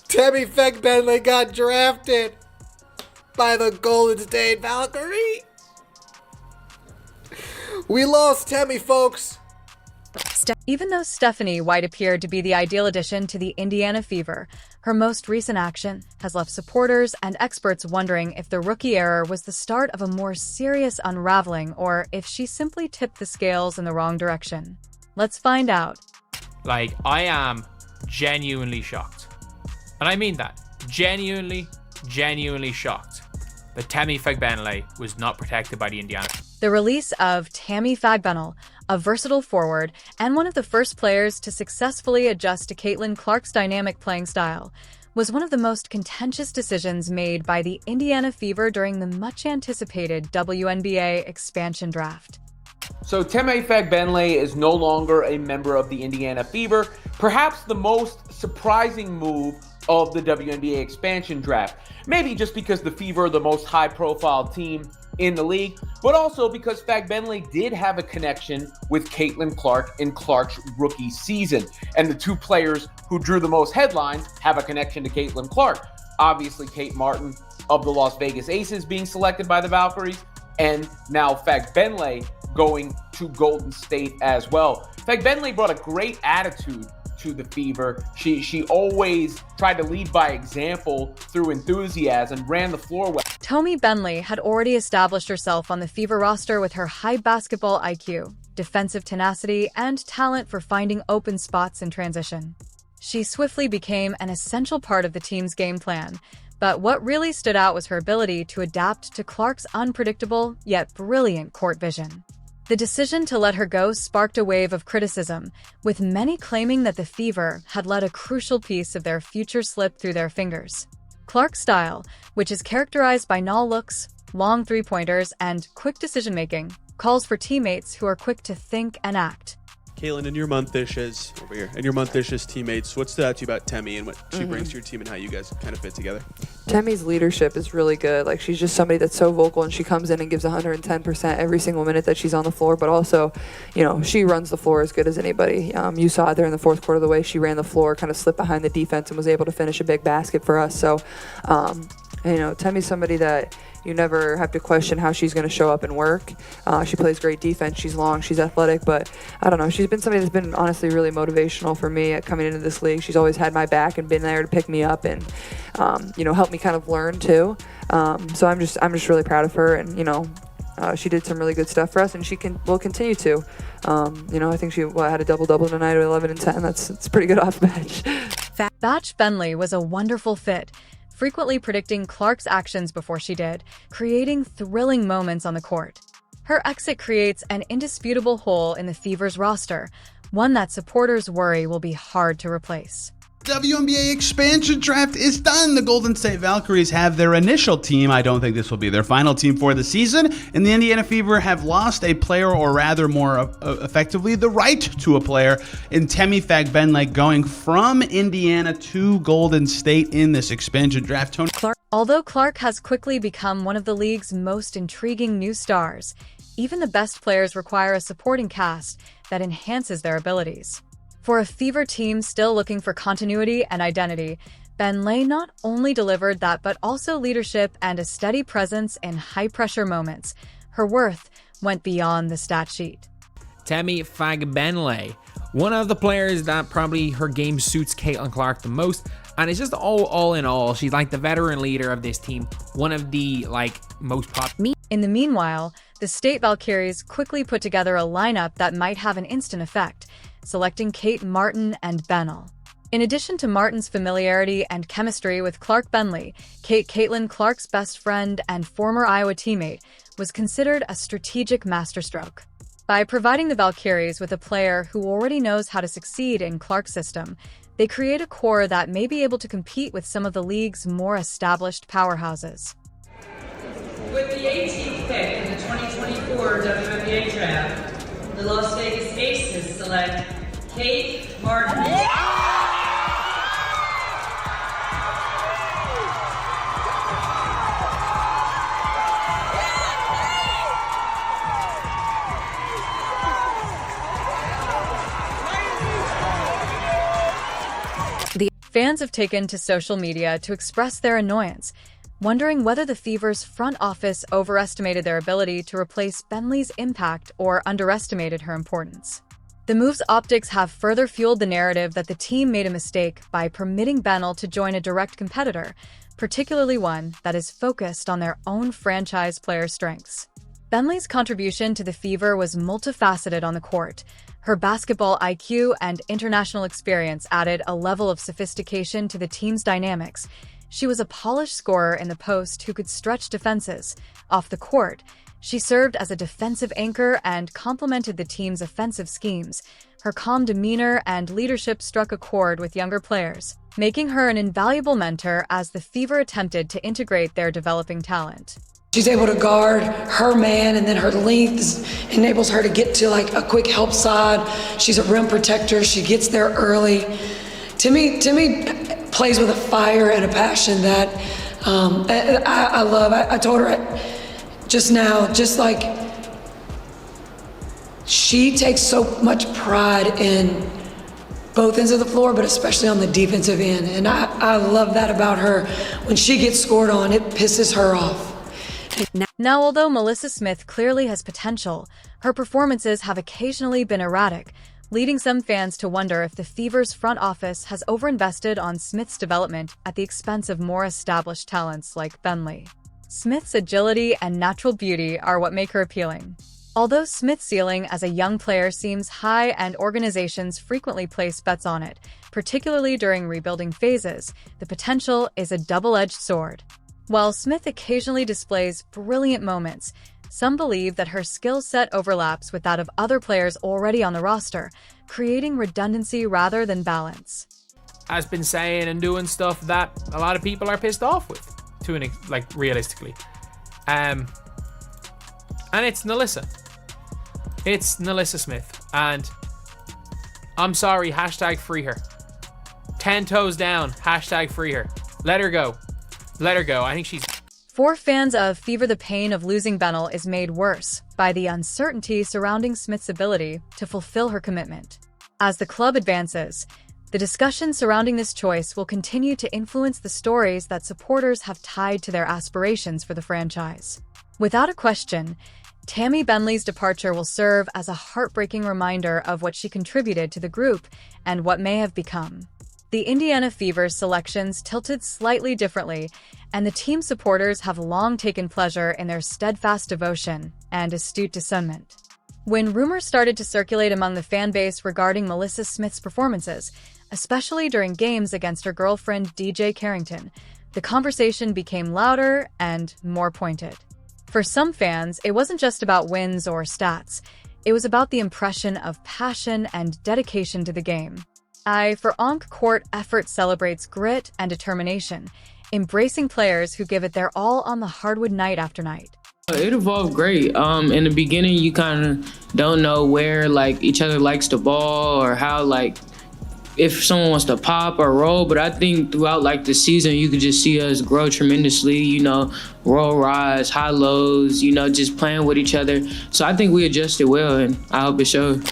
Tammy Fagbenle got drafted by the Golden State Valkyrie. We lost Tammy, folks. Even though Stephanie White appeared to be the ideal addition to the Indiana Fever, her most recent action has left supporters and experts wondering if the rookie error was the start of a more serious unraveling or if she simply tipped the scales in the wrong direction. Let's find out. Like, I am genuinely shocked. And I mean that. Genuinely shocked that Tammy Fagbenle was not protected by the Indiana. The release of Tammy Fagbenle, a versatile forward and one of the first players to successfully adjust to Caitlin Clark's dynamic playing style, was one of the most contentious decisions made by the Indiana Fever during the much-anticipated WNBA expansion draft. So Tammy Fagbenle is no longer a member of the Indiana Fever, perhaps the most surprising move of the WNBA expansion draft. Maybe just because the Fever are the most high-profile team in the league, but also because Fagbenle did have a connection with Caitlin Clark in Clark's rookie season. And the two players who drew the most headlines have a connection to Caitlin Clark. Obviously, Kate Martin of the Las Vegas Aces being selected by the Valkyries, and now Fagbenle going to Golden State as well. Fagbenle brought a great attitude to the Fever. She always tried to lead by example through enthusiasm, ran the floor well. Tammy Bentley had already established herself on the Fever roster with her high basketball IQ, defensive tenacity, and talent for finding open spots in transition. She swiftly became an essential part of the team's game plan, but what really stood out was her ability to adapt to Clark's unpredictable yet brilliant court vision. The decision to let her go sparked a wave of criticism, with many claiming that the Fever had let a crucial piece of their future slip through their fingers. Clark's style, which is characterized by null looks, long three-pointers, and quick decision-making, calls for teammates who are quick to think and act. Caitlin, in your month-ishes, over here, and your month-ishes teammates, what stood out to you about Tammy and what she brings to your team and how you guys kind of fit together? Tammy's leadership is really good. Like, she's just somebody that's so vocal, and she comes in and gives 110% every single minute that she's on the floor, but also, you know, she runs the floor as good as anybody. You saw it there in the fourth quarter, the way she ran the floor, kind of slipped behind the defense and was able to finish a big basket for us. So, you know, Tammy's somebody that you never have to question how she's going to show up and work. She plays great defense. She's long. She's athletic. But I don't know. She's been somebody that's been honestly really motivational for me at coming into this league. She's always had my back and been there to pick me up and, you know, help me kind of learn too. So I'm just really proud of her. And, you know, she did some really good stuff for us, and she will continue to. You know, I think she had a double-double tonight at 11 and 10. It's pretty good off bench. Batch Bentley was a wonderful fit, frequently predicting Clark's actions before she did, creating thrilling moments on the court. Her exit creates an indisputable hole in the Fever's roster, one that supporters worry will be hard to replace. WNBA expansion draft is done. The Golden State Valkyries have their initial team. I don't think this will be their final team for the season. And the Indiana Fever have lost a player, or rather more effectively, the right to a player in Tammy Fagbenle, going from Indiana to Golden State in this expansion draft. Although Clark has quickly become one of the league's most intriguing new stars, even the best players require a supporting cast that enhances their abilities. For a Fever team still looking for continuity and identity, Bentley not only delivered that but also leadership and a steady presence in high-pressure moments. Her worth went beyond the stat sheet. Tammy Fagbenle, one of the players that probably her game suits Caitlin Clark the most, and it's just all in all, she's like the veteran leader of this team, one of the most popular. In the meanwhile, the State Valkyries quickly put together a lineup that might have an instant effect, selecting Kate Martin and Benel. In addition to Martin's familiarity and chemistry with Clark Bentley, Caitlin Clark's best friend and former Iowa teammate, was considered a strategic masterstroke. By providing the Valkyries with a player who already knows how to succeed in Clark's system, they create a core that may be able to compete with some of the league's more established powerhouses. With the 18th pick in the 2024 WNBA draft, the Las Vegas Aces select Kate Martin. Fans have taken to social media to express their annoyance, wondering whether the Fever's front office overestimated their ability to replace Bentley's impact or underestimated her importance. The move's optics have further fueled the narrative that the team made a mistake by permitting Benel to join a direct competitor, particularly one that is focused on their own franchise player strengths. Bentley's contribution to the Fever was multifaceted on the court. Her basketball IQ and international experience added a level of sophistication to the team's dynamics. She was a polished scorer in the post who could stretch defenses. Off the court, she served as a defensive anchor and complemented the team's offensive schemes. Her calm demeanor and leadership struck a chord with younger players, making her an invaluable mentor as the Fever attempted to integrate their developing talent. She's able to guard her man, and then her length enables her to get to like a quick help side. She's a rim protector. She gets there early. Timmy plays with a fire and a passion that I love. I told her just now, just like she takes so much pride in both ends of the floor, but especially on the defensive end. And I love that about her. When she gets scored on, it pisses her off. Now, although Melissa Smith clearly has potential, her performances have occasionally been erratic, leading some fans to wonder if the Fever's front office has overinvested on Smith's development at the expense of more established talents like Bentley. Smith's agility and natural beauty are what make her appealing. Although Smith's ceiling as a young player seems high and organizations frequently place bets on it, particularly during rebuilding phases, the potential is a double-edged sword. While Smith occasionally displays brilliant moments, some believe that her skill set overlaps with that of other players already on the roster, creating redundancy rather than balance. Has been saying and doing stuff that a lot of people are pissed off with, realistically. And it's Nalissa. It's Nalissa Smith. And I'm sorry, hashtag free her. 10 toes down, hashtag free her. Let her go. Let her go. I think she's... For fans of Fever, the pain of losing Benel is made worse by the uncertainty surrounding Smith's ability to fulfill her commitment. As the club advances, the discussion surrounding this choice will continue to influence the stories that supporters have tied to their aspirations for the franchise. Without a question, Tammy Bentley's departure will serve as a heartbreaking reminder of what she contributed to the group and what may have become. The Indiana Fever's selections tilted slightly differently, and the team supporters have long taken pleasure in their steadfast devotion and astute discernment. When rumors started to circulate among the fan base regarding Melissa Smith's performances, especially during games against her girlfriend DJ Carrington, the conversation became louder and more pointed. For some fans, it wasn't just about wins or stats. It was about the impression of passion and dedication to the game. For on-court effort celebrates grit and determination, embracing players who give it their all on the hardwood night after night. It evolved great. In the beginning, you kind of don't know where each other likes the ball or how if someone wants to pop or roll. But I think throughout the season, you could just see us grow tremendously. Roll rise, high lows. Just playing with each other. So I think we adjusted well, and I hope it showed.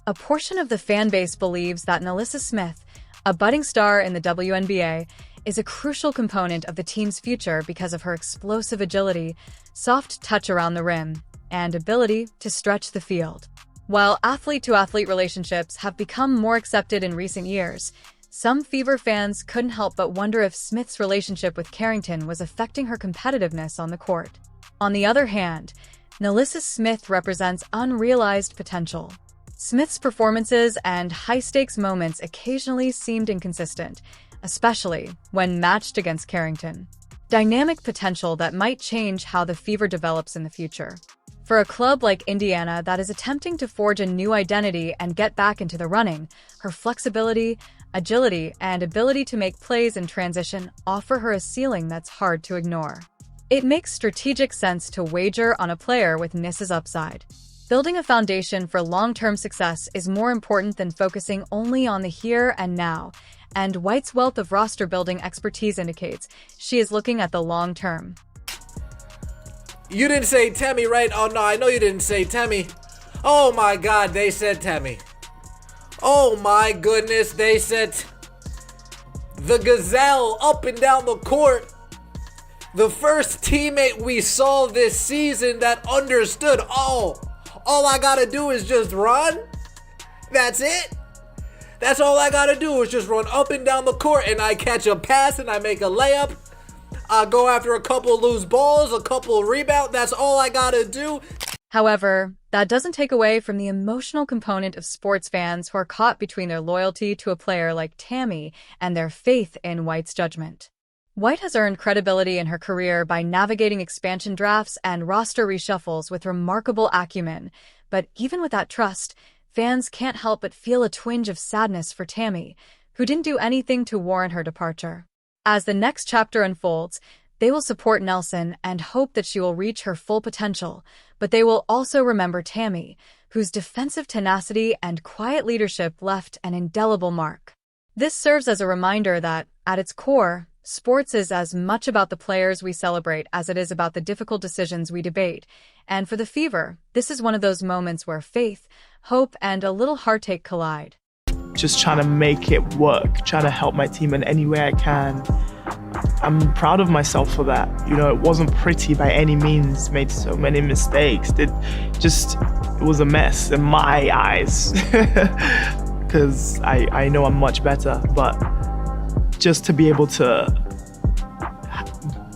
A portion of the fan base believes that Nalissa Smith, a budding star in the WNBA, is a crucial component of the team's future because of her explosive agility, soft touch around the rim, and ability to stretch the field. While athlete-to-athlete relationships have become more accepted in recent years, some Fever fans couldn't help but wonder if Smith's relationship with Carrington was affecting her competitiveness on the court. On the other hand, Nalissa Smith represents unrealized potential. Smith's performances and high-stakes moments occasionally seemed inconsistent, especially when matched against Carrington. Dynamic potential that might change how the Fever develops in the future. For a club like Indiana that is attempting to forge a new identity and get back into the running, her flexibility, agility, and ability to make plays in transition offer her a ceiling that's hard to ignore. It makes strategic sense to wager on a player with Nissa's upside. Building a foundation for long-term success is more important than focusing only on the here and now, and White's wealth of roster-building expertise indicates she is looking at the long term. You didn't say Tammy, right? Oh no, I know you didn't say Tammy. Oh my god, they said Tammy. Oh my goodness, they said... the gazelle up and down the court. The first teammate we saw this season that understood, all I gotta do is just run. That's it. That's all I gotta do is just run up and down the court, and I catch a pass and I make a layup. I go after a couple loose balls, a couple rebounds. That's all I gotta do. However, that doesn't take away from the emotional component of sports fans who are caught between their loyalty to a player like Tammy and their faith in White's judgment. White has earned credibility in her career by navigating expansion drafts and roster reshuffles with remarkable acumen, but even with that trust, fans can't help but feel a twinge of sadness for Tammy, who didn't do anything to warrant her departure. As the next chapter unfolds, they will support Nelson and hope that she will reach her full potential, but they will also remember Tammy, whose defensive tenacity and quiet leadership left an indelible mark. This serves as a reminder that, at its core, sports is as much about the players we celebrate as it is about the difficult decisions we debate. And for the Fever, this is one of those moments where faith, hope, and a little heartache collide. Just trying to make it work, trying to help my team in any way I can. I'm proud of myself for that. You know, it wasn't pretty by any means, made so many mistakes. It was a mess in my eyes. Because I know I'm much better, but just to be able to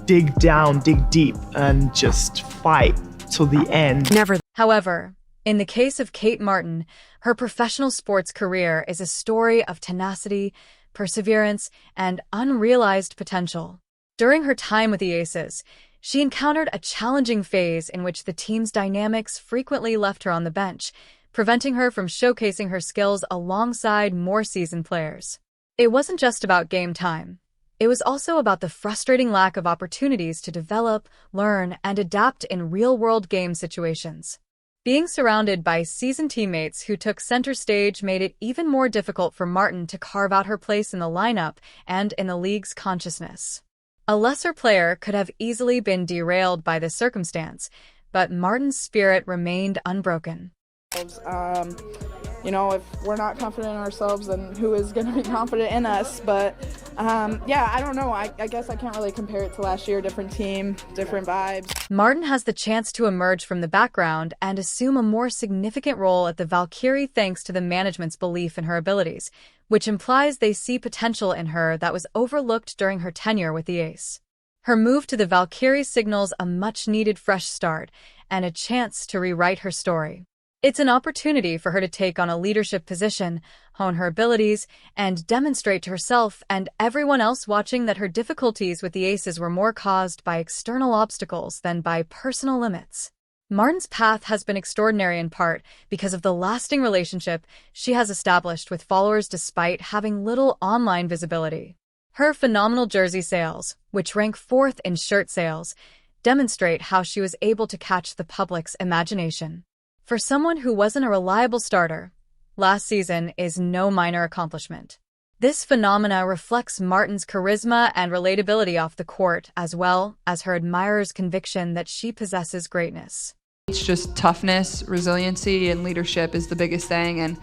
dig down, dig deep, and just fight till the end. However, in the case of Kate Martin, her professional sports career is a story of tenacity, perseverance, and unrealized potential. During her time with the Aces, she encountered a challenging phase in which the team's dynamics frequently left her on the bench, preventing her from showcasing her skills alongside more seasoned players. It wasn't just about game time. It was also about the frustrating lack of opportunities to develop, learn, and adapt in real-world game situations. Being surrounded by seasoned teammates who took center stage made it even more difficult for Martin to carve out her place in the lineup and in the league's consciousness. A lesser player could have easily been derailed by this circumstance, but Martin's spirit remained unbroken. You know, if we're not confident in ourselves, then who is going to be confident in us? But yeah, I don't know. I guess I can't really compare it to last year. Different team, different vibes. Martin has the chance to emerge from the background and assume a more significant role at the Valkyrie thanks to the management's belief in her abilities, which implies they see potential in her that was overlooked during her tenure with the Ace. Her move to the Valkyrie signals a much-needed fresh start and a chance to rewrite her story. It's an opportunity for her to take on a leadership position, hone her abilities, and demonstrate to herself and everyone else watching that her difficulties with the Aces were more caused by external obstacles than by personal limits. Martin's path has been extraordinary in part because of the lasting relationship she has established with followers despite having little online visibility. Her phenomenal jersey sales, which rank 4th in shirt sales, demonstrate how she was able to catch the public's imagination. For someone who wasn't a reliable starter, last season is no minor accomplishment. This phenomena reflects Martin's charisma and relatability off the court, as well as her admirers' conviction that she possesses greatness. It's just toughness, resiliency, and leadership is the biggest thing. And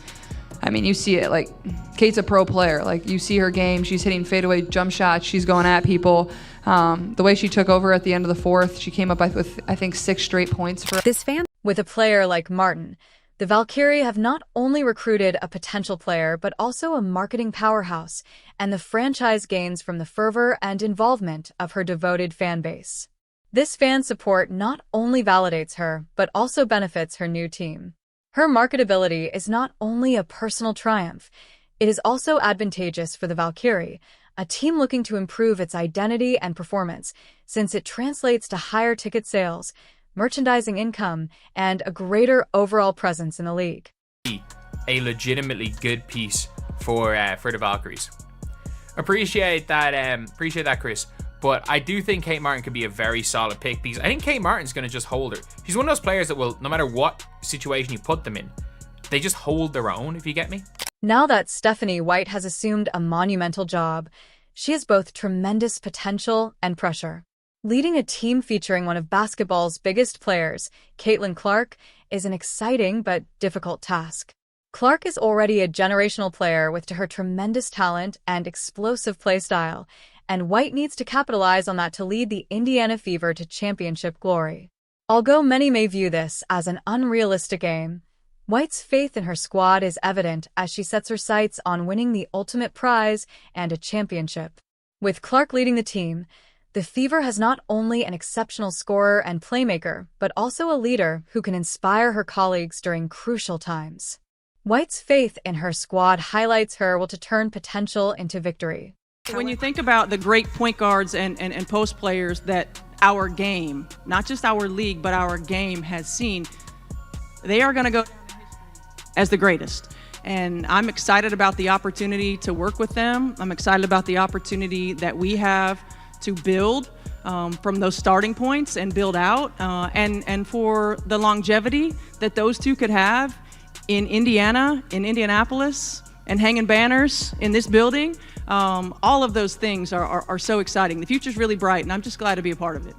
I mean, you see it, like, Kate's a pro player. Like, you see her game, she's hitting fadeaway jump shots, she's going at people. The way she took over at the end of the fourth, she came up with, I think, 6 straight points for this fan. With a player like Martin, the Valkyrie have not only recruited a potential player, but also a marketing powerhouse, and the franchise gains from the fervor and involvement of her devoted fan base. This fan support not only validates her, but also benefits her new team. Her marketability is not only a personal triumph, it is also advantageous for the Valkyrie, a team looking to improve its identity and performance, since it translates to higher ticket sales, merchandising income, and a greater overall presence in the league. A legitimately good piece for the Valkyries. Appreciate that, Chris. But I do think Kate Martin could be a very solid pick because I think Kate Martin's going to just hold her. She's one of those players that will, no matter what situation you put them in, they just hold their own, if you get me. Now that Stephanie White has assumed a monumental job, she has both tremendous potential and pressure. Leading a team featuring one of basketball's biggest players, Caitlin Clark, is an exciting but difficult task. Clark is already a generational player with her tremendous talent and explosive play style, and White needs to capitalize on that to lead the Indiana Fever to championship glory. Although many may view this as an unrealistic aim, White's faith in her squad is evident as she sets her sights on winning the ultimate prize and a championship. With Clark leading the team, the Fever has not only an exceptional scorer and playmaker, but also a leader who can inspire her colleagues during crucial times. White's faith in her squad highlights her will to turn potential into victory. When you think about the great point guards and post players that our game, not just our league, but our game has seen, they are going to go as the greatest. And I'm excited about the opportunity to work with them. I'm excited about the opportunity that we have to build from those starting points and build out, and for the longevity that those two could have in Indiana, in Indianapolis, and hanging banners in this building. All of those things are so exciting. The future's really bright, and I'm just glad to be a part of it.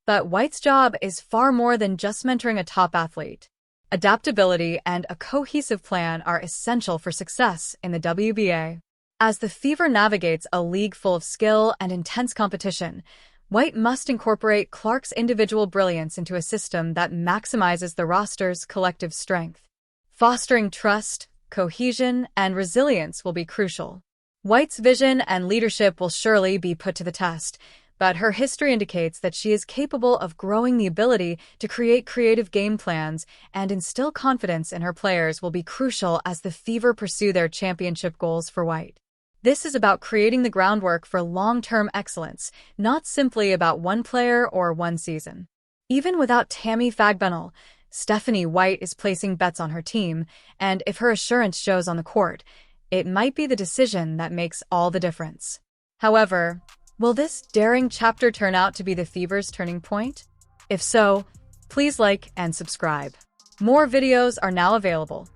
But White's job is far more than just mentoring a top athlete. Adaptability and a cohesive plan are essential for success in the WNBA. As the Fever navigates a league full of skill and intense competition, White must incorporate Clark's individual brilliance into a system that maximizes the roster's collective strength. Fostering trust, cohesion, and resilience will be crucial. White's vision and leadership will surely be put to the test, but her history indicates that she is capable of growing. The ability to create creative game plans and instill confidence in her players will be crucial as the Fever pursue their championship goals for White. This is about creating the groundwork for long-term excellence, not simply about one player or one season. Even without Tammy Fagbenle, Stephanie White is placing bets on her team, and if her assurance shows on the court, it might be the decision that makes all the difference. However, will this daring chapter turn out to be the Fever's turning point? If so, please like and subscribe. More videos are now available.